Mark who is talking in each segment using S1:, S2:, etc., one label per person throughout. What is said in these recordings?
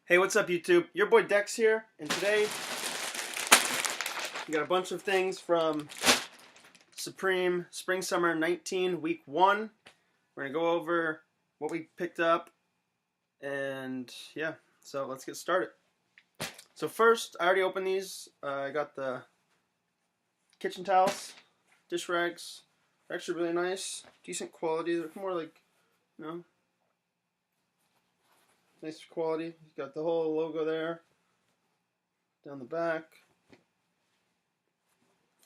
S1: Hey, what's up YouTube? Your boy Dex here, and today we got a bunch of things from Supreme Spring Summer 19 Week 1. We're going to go over what we picked up, and yeah, so let's get started. So first, I already opened these. I got the kitchen towels, dish rags. They're actually really nice, decent quality. They're more like, you know, nice quality. You got the whole logo there down the back.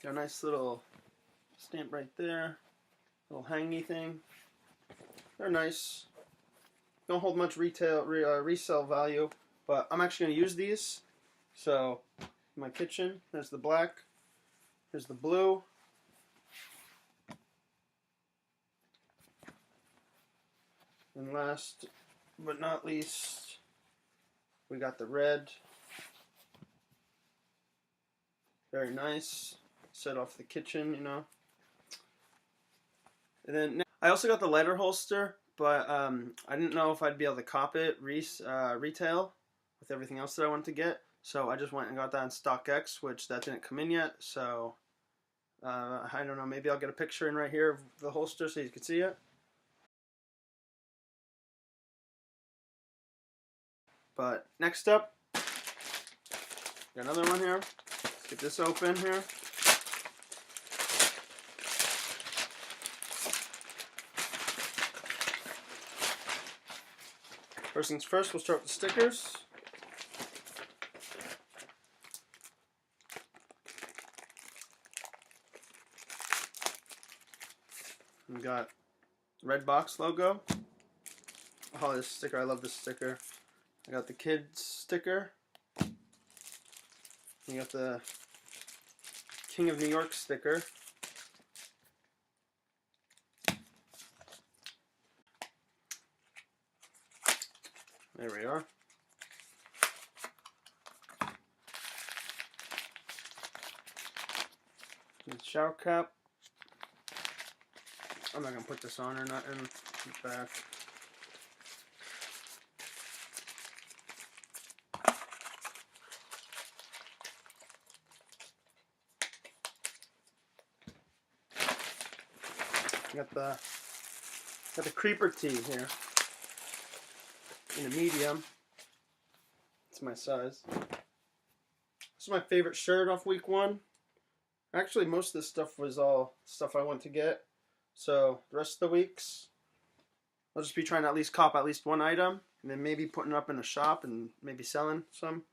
S1: Got a nice little stamp right there, little hangy thing. They're nice. Don't hold much resale value, but I'm actually going to use these. So, in my kitchen, there's the black, there's the blue, and last but not least, we got the red. Very nice. Set off the kitchen, you know. And then I also got the lighter holster, but I didn't know if I'd be able to cop it retail with everything else that I wanted to get. So I just went and got that in StockX, which that didn't come in yet. So I don't know, maybe I'll get a picture in right here of the holster so you can see it. But next up, got another one here. Let's get this open here. First things first, we'll start with the stickers. We got red box logo. Oh, this sticker, I love this sticker. I got the kids sticker. You got the King of New York sticker. There we are. The shower cap. I'm not gonna put this on or not in the back. Got the creeper tee here in a medium. It's my size. This is my favorite shirt off week 1. Actually, most of this stuff was all stuff I want to get. So the rest of the weeks, I'll just be trying to at least cop at least one item, and then maybe putting it up in a shop and maybe selling some.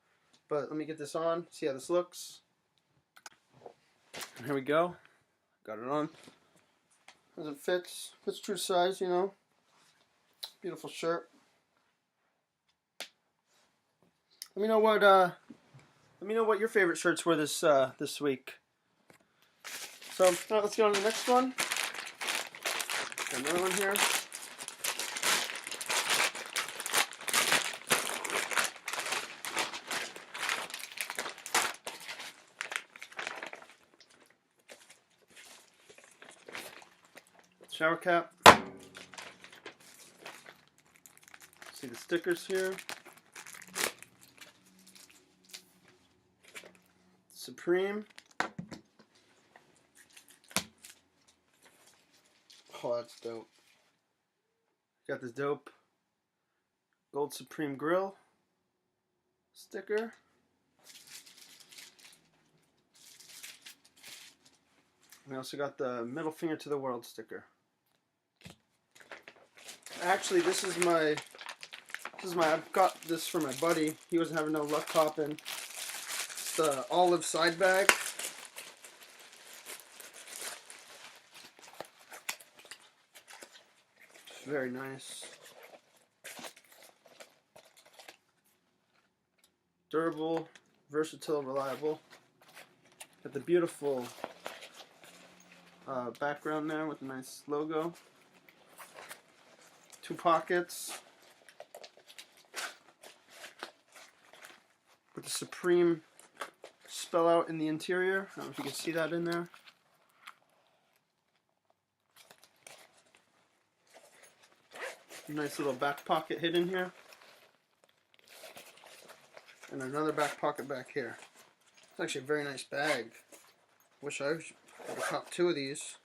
S1: But let me get this on, see how this looks. And here we go. Got it on. As it fits true size, you know. Beautiful shirt. Let me know what your favorite shirts were this week. So now let's get on to the next one. Got another one here. Shower cap. See the stickers here. Supreme. Oh, that's dope. Got this dope Gold Supreme Grill sticker. We also got the middle finger to the world sticker. Actually, I got this for my buddy. He wasn't having no luck copping. It's the olive side bag. Very nice. Durable, versatile, reliable. Got the beautiful background there with a nice logo. 2 pockets. With the Supreme spell out in the interior. I don't know if you can see that in there. Nice little back pocket hidden here. And another back pocket back here. It's actually a very nice bag. Wish I would have caught 2 of these.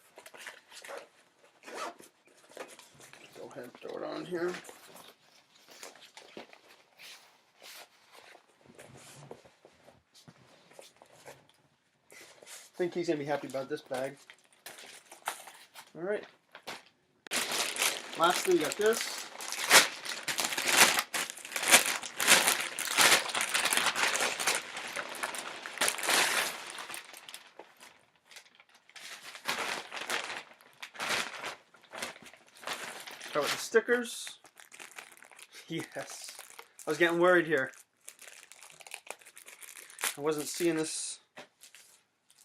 S1: Go ahead and throw it on here. I think he's going to be happy about this bag. Alright. Lastly, we got this. Start with the stickers. Yes. I was getting worried here. I wasn't seeing this.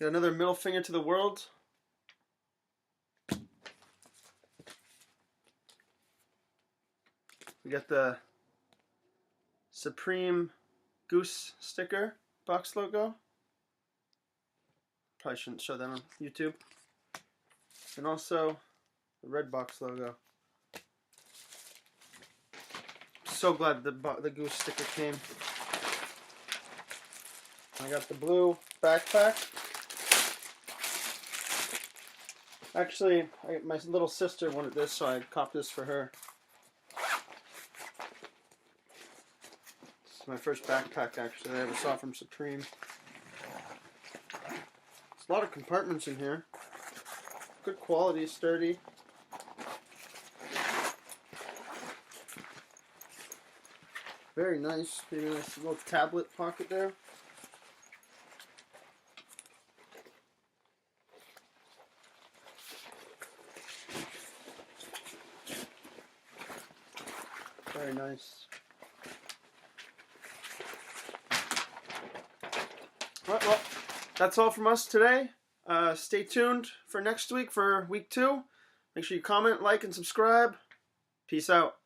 S1: Got another middle finger to the world. We got the Supreme Goose sticker box logo. Probably shouldn't show that on YouTube. And also the red box logo. So glad the goose sticker came. I got the blue backpack. Actually, my little sister wanted this, so I copped this for her. This is my first backpack, actually, I ever saw from Supreme. There's a lot of compartments in here. Good quality, sturdy. Very nice. Maybe a nice little tablet pocket there. Very nice. Well, that's all from us today. Stay tuned for next week for week 2. Make sure you comment, like, and subscribe. Peace out.